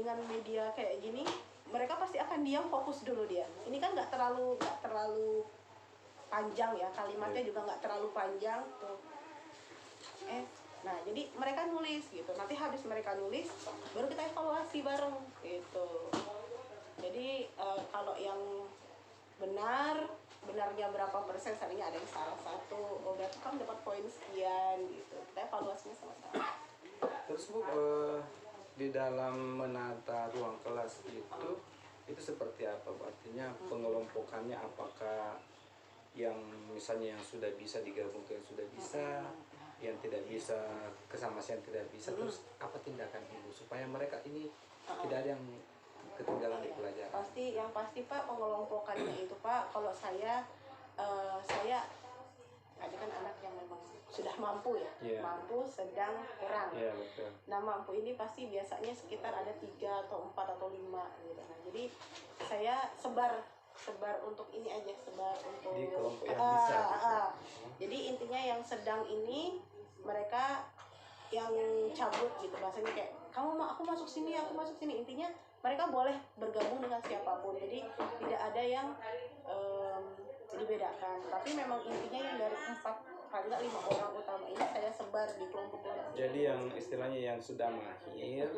dengan media kayak gini, mereka pasti akan diam, fokus dulu dia. Ini kan nggak terlalu panjang ya, kalimatnya juga nggak terlalu panjang tuh. Nah jadi mereka nulis gitu, nanti habis mereka nulis baru kita evaluasi bareng gitu. Jadi kalau yang benarnya berapa persen, seandainya ada yang salah satu, oh berarti kamu dapat poin sekian gitu, kita evaluasinya sama-sama. Terus Bu, di dalam menata ruang kelas itu seperti apa Bu? Artinya pengelompokannya apakah yang misalnya yang sudah bisa digabung ke yang sudah bisa, yang tidak bisa ke sama yang tidak bisa, terus apa tindakan Ibu supaya mereka ini tidak ada yang ketinggalan di pelajaran? Yang pasti Pak, pengelompokannya itu Pak, kalau saya ada kan anak yang memang sudah mampu ya, mampu, sedang, kurang. Betul. Nah mampu ini pasti biasanya sekitar ada 3 atau 4 atau 5 gitu. Nah jadi saya sebar untuk ini aja, sebar untuk di kelompok yang bisa. Jadi intinya yang sedang ini mereka yang cabut gitu, bahasanya kayak aku masuk sini, intinya mereka boleh bergabung dengan siapapun, jadi tidak ada yang dibedakan, tapi memang intinya yang dari 4 paling nggak 5 orang utama ini saya sebar di kelompok-kelompok. Jadi yang istilahnya yang sudah mahir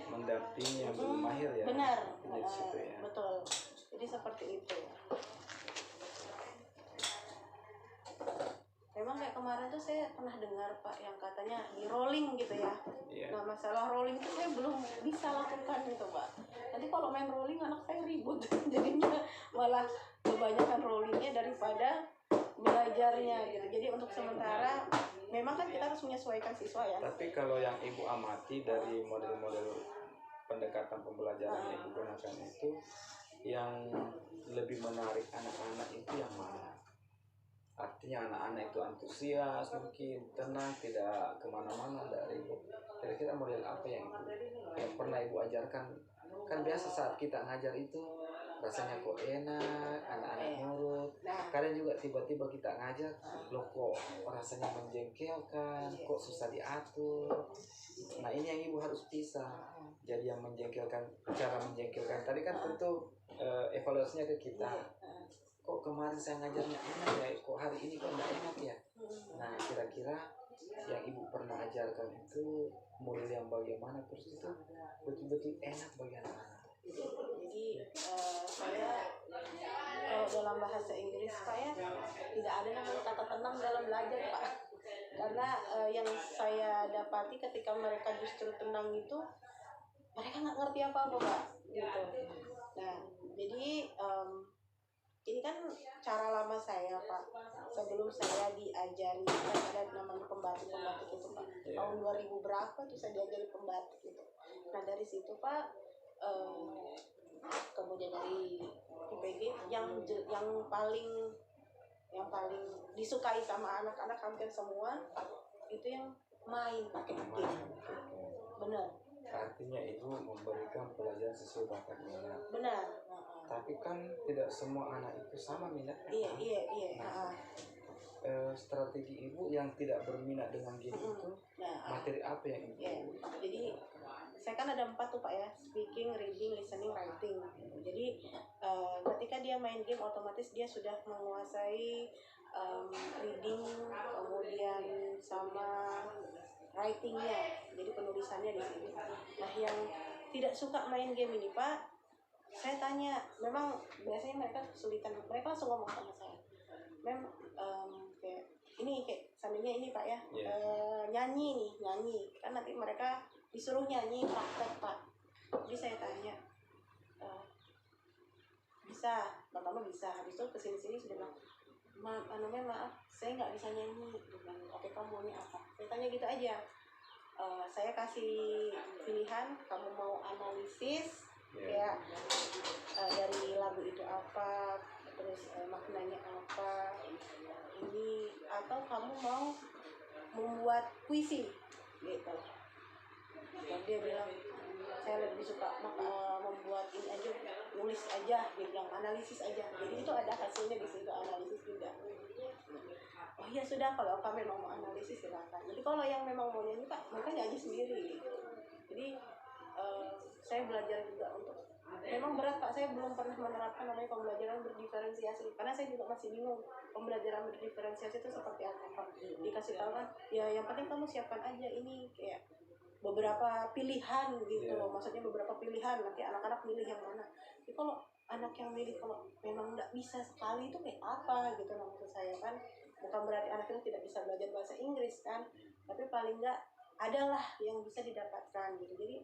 mendampingi yang belum mahir ya. Benar. Situ ya. Betul. Jadi seperti itu. Memang kayak kemarin tuh saya pernah dengar Pak yang katanya di rolling gitu ya. Nah masalah rolling itu saya belum bisa lakukan gitu Pak. Nanti kalau main rolling anak saya ribut, jadinya malah kebanyakan rollingnya daripada belajarnya gitu. Jadi untuk sementara memang kan kita harus menyesuaikan siswa ya. Tapi kalau yang Ibu amati dari model-model pendekatan pembelajaran yang Ibu gunakan itu, yang lebih menarik anak-anak itu yang mana? Artinya anak-anak itu antusias, mungkin tenang, tidak kemana-mana dari Ibu. Kira-kira model apa yang pernah Ibu ajarkan? Kan biasa saat kita ngajar itu rasanya kok enak, anak-anak nurut. Kadang juga tiba-tiba kita ngajar, loh kok rasanya menjengkelkan, kok susah diatur. Nah ini yang Ibu harus bisa. Jadi yang menjengkelkan, cara menjengkelkan tadi kan tentu evaluasinya ke kita. Kok kemarin saya ngajarnya enak ya, kok hari ini kok nggak enak ya. Nah kira-kira yang Ibu pernah ajarkan itu model yang bagaimana, terus itu betul-betul enak bagi anak-anak. Jadi saya kalau dalam bahasa Inggris saya tidak ada namanya kata tenang dalam belajar Pak, karena yang saya dapati ketika mereka justru tenang itu mereka nggak ngerti apa-apa Pak gitu. Nah jadi ini kan cara lama saya Pak, sebelum saya diajari, kan ada namanya pembatik itu Pak, tahun 2000 berapa tuh saya diajari pembatik itu. Nah dari situ Pak, kemudian dari IPG yang paling disukai sama anak-anak hampir semua itu yang main pakai game. Benar. Artinya Ibu memberikan pelajaran sesuai bakat minat. Benar. Tapi kan tidak semua anak itu sama minatnya. Iya. Strategi Ibu yang tidak berminat dengan game itu, materi apa yang Ibu? Jadi saya kan ada 4 tuh Pak ya, speaking, reading, listening, writing. Jadi ketika dia main game otomatis dia sudah menguasai reading, kemudian sama writingnya, jadi penulisannya di sini. Nah yang tidak suka main game ini Pak, saya tanya, memang biasanya mereka kesulitan, mereka langsung ngomong sama saya, kayak seandainya ini Pak ya, nyanyi kan nanti mereka disuruh nyanyi praktek Pak. Jadi saya tanya, bisa, pertama bisa, habis itu kesini-sini sudah bilang, maaf, saya nggak bisa nyanyi. Oke, kamu maunya apa? Saya tanya gitu aja. Saya kasih pilihan, kamu mau analisis ya dari lagu itu apa, terus maknanya apa, ini, atau kamu mau membuat puisi gitu. Dan dia bilang, saya lebih suka membuat ini aja, nulis aja, dia bilang analisis aja. Jadi itu ada hasilnya di situ, analisis juga. Oh iya sudah, kalau kamu memang mau analisis silakan. Jadi kalau yang memang mau nyanyi Pak, mereka nyanyi sendiri gitu. Jadi saya belajar untuk memang berat Pak, saya belum pernah menerapkan namanya pembelajaran berdiferensiasi karena saya juga masih bingung pembelajaran berdiferensiasi itu seperti apa. Dikasih tahu kan ya yang penting kamu siapkan aja ini kayak beberapa pilihan gitu, maksudnya beberapa pilihan nanti anak-anak milih yang mana. Jadi kalau anak yang milih kalau memang nggak bisa sekali itu kayak apa gitu maksud saya kan, bukan berarti anak itu tidak bisa belajar bahasa Inggris kan, tapi paling nggak adalah yang bisa didapatkan gitu. Jadi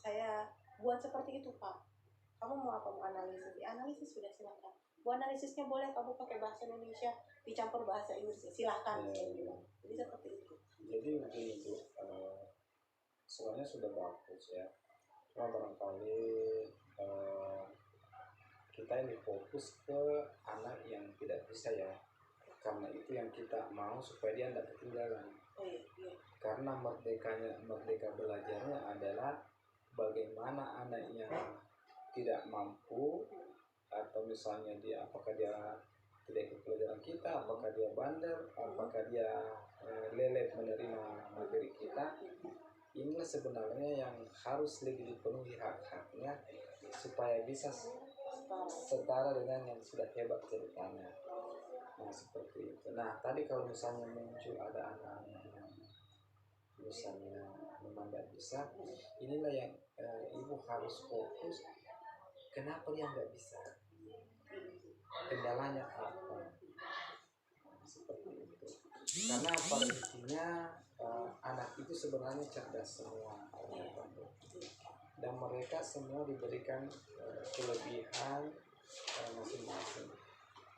saya buat seperti itu Pak. Kamu mau apa, mau analisis? Ya, analisis sudah silakan. Bu analisisnya boleh kamu pakai bahasa Indonesia dicampur bahasa Inggris, silahkan saya bilang. Jadi seperti itu. Jadi begini Bu, soalnya sudah bagus ya. Cuma barangkali kita ini fokus ke anak yang tidak bisa ya. Karena itu yang kita mau supaya dia tidak ketinggalan. Karena merdeka belajarnya adalah bagaimana anak yang tidak mampu atau misalnya dia apakah dia tidak ikut pelajaran kita, apakah dia bandel, apakah dia lelet menerima materi kita, inilah sebenarnya yang harus lebih dipenuhi hak-haknya supaya bisa setara dengan yang sudah hebat ceritanya. Nah seperti itu. Nah tadi kalau misalnya muncul ada anak-anak yang misalnya memang tidak bisa, inilah yang ibu harus fokus. Kenapa dia nggak bisa? Kendalanya apa? Seperti itu. Karena pada intinya anak itu sebenarnya cerdas semua, dan mereka semua diberikan kelebihan masing-masing.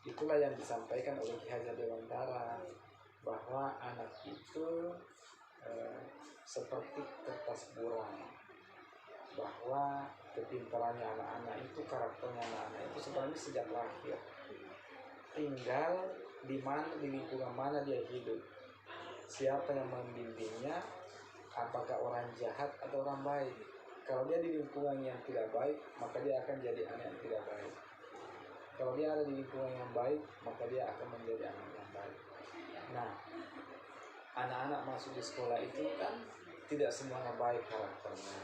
Itulah yang disampaikan oleh Ki Hajar Dewantara, bahwa anak itu seperti kertas buram, bahwa kepintarannya anak-anak itu, karakternya anak-anak itu sebenarnya sejak lahir, tinggal di mana, di lingkungan mana dia hidup, siapa yang membimbingnya, apakah orang jahat atau orang baik. Kalau dia di lingkungan yang tidak baik, maka dia akan jadi anak yang tidak baik. Kalau dia ada di lingkungan yang baik, maka dia akan menjadi anak yang baik. Nah, anak-anak masuk di sekolah itu kan tidak semuanya baik karakternya.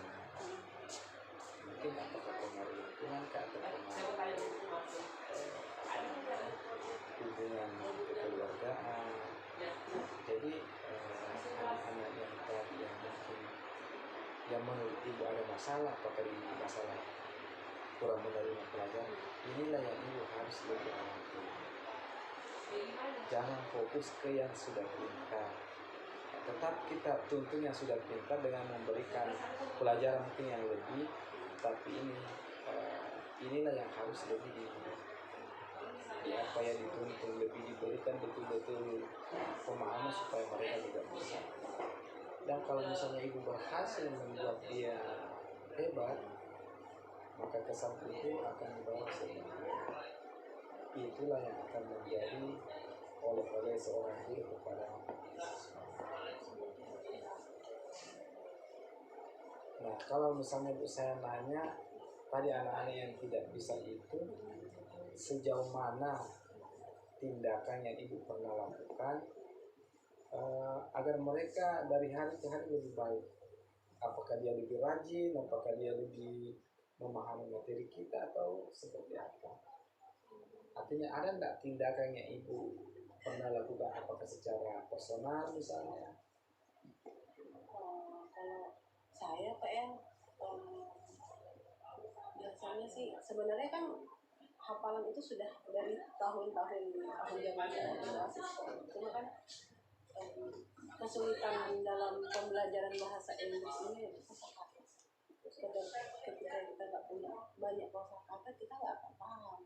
Mungkin apakah pengaruh lingkungan atau pengaruh hubungan kekeluargaan. Jadi anak-anak yang tadi yang mungkin yang menurut ibu ada masalah, apakah ini masalah kurang menerima pelajaran, inilah yang ibu harus lebih amati. Jangan fokus ke yang sudah pintar, tetap kita tuntun yang sudah pintar dengan memberikan pelajaran mungkin yang lebih, tapi inilah yang harus lebih apa yang dituntun, lebih diberikan betul-betul pemahaman supaya mereka juga bisa. Dan kalau misalnya ibu berhasil membuat dia hebat, maka kesan itu akan dibawa semuanya. Itulah yang akan menjadi oleh seorang guru kepada siswa. Nah, kalau misalnya Bu saya nanya tadi anak-anak yang tidak bisa itu, sejauh mana tindakan yang ibu pernah lakukan agar mereka dari hari ke hari lebih baik? Apakah dia lebih rajin, apakah dia lebih memahami materi kita, atau seperti apa? Artinya ada enggak tindakan yang ibu pernah lakukan, apakah secara personal misalnya? Kalau saya Pak ya, biasanya sih sebenarnya kan hafalan itu sudah dari tahun-tahun zaman saya masih sekolah. Cuma kan kesulitan dalam pembelajaran bahasa Inggris ini kosakata. Ketika kita nggak punya banyak kosakata, kita nggak akan paham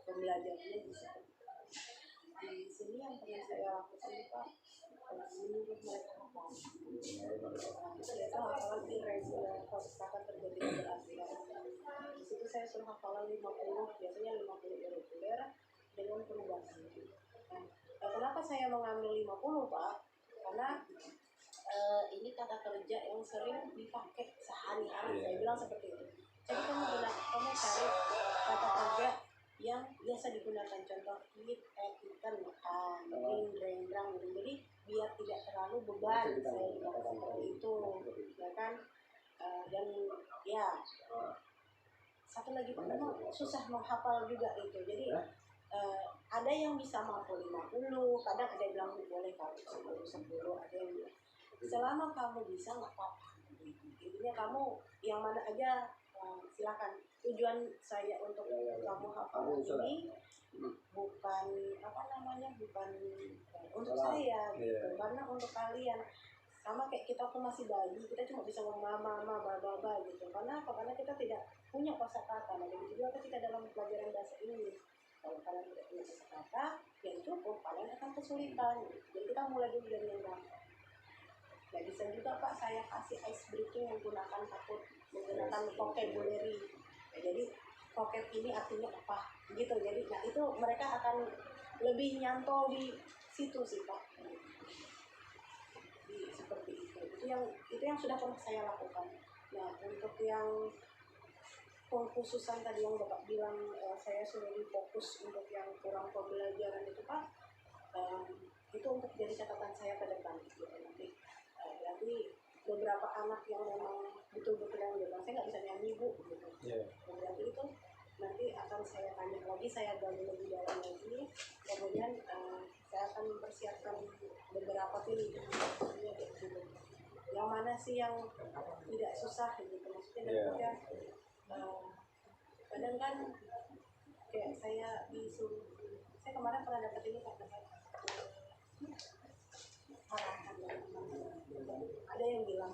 pembelajarannya bisa. Di sini yang pernah saya lakukan Pak, menurut mereka hafal. Mereka hafalan irregular, kosakata terjadi berarti. Di situ saya suruh hafalan 50, biasanya 50 irregular dengan perubahan. Nah, kenapa saya mengambil 50 Pak? Karena ini kata kerja yang sering dipakai sehari-hari, saya bilang seperti itu. Jadi kamu cari kata kerja yang biasa digunakan, contoh eat, eaten, makan, drink, jadi biar tidak terlalu beban, saya bilang seperti itu, ya kan? Dan ya satu lagi memang susah menghafal juga itu. Jadi ada yang bisa mampu 50, kadang ada yang bilang boleh kamu 10, ada yang bilang selama kamu bisa nggak apa-apa. Intinya kamu yang mana aja silakan. Tujuan saya untuk kamu hafal ini bukan apa namanya, bukan untuk saya gitu, karena untuk kalian. Sama kayak kita waktu masih bayi, kita cuma bisa ngomong mama, baba gitu. Karena apa? Karena kita tidak punya kosakata. Nah, begitu juga ketika dalam pelajaran bahasa Inggris. Kalau kalian tidak punya kosakata, yang cukup, kalian akan kesulitan. Jadi kita mulai dulu dari yang gampang. Nah, bisa juga Pak, saya kasih ice breaking menggunakan takut, menggunakan vocabulary. Nah, jadi vocab ini artinya apa? Gitu. Jadi, nah itu mereka akan lebih nyantol di situ sih Pak. Seperti itu yang sudah pernah saya lakukan. Nah, untuk yang pengkhususan tadi yang Bapak bilang, saya sudah fokus untuk yang kurang pembelajaran itu Pak, itu untuk jadi catatan saya ke depan gitu. Nanti beberapa anak yang memang betul-betul yang bilang saya nggak bisa nyanyi Bu gitu. Berarti itu nanti akan saya tanya lagi, saya gali lebih dalam lagi, kemudian saya akan mempersiapkan beberapa pilihan gitu. Yang mana sih yang tidak susah gitu, maksudnya kadang kan kayak saya disuruh, saya kemarin pernah dapat ini kata arahan, ada yang bilang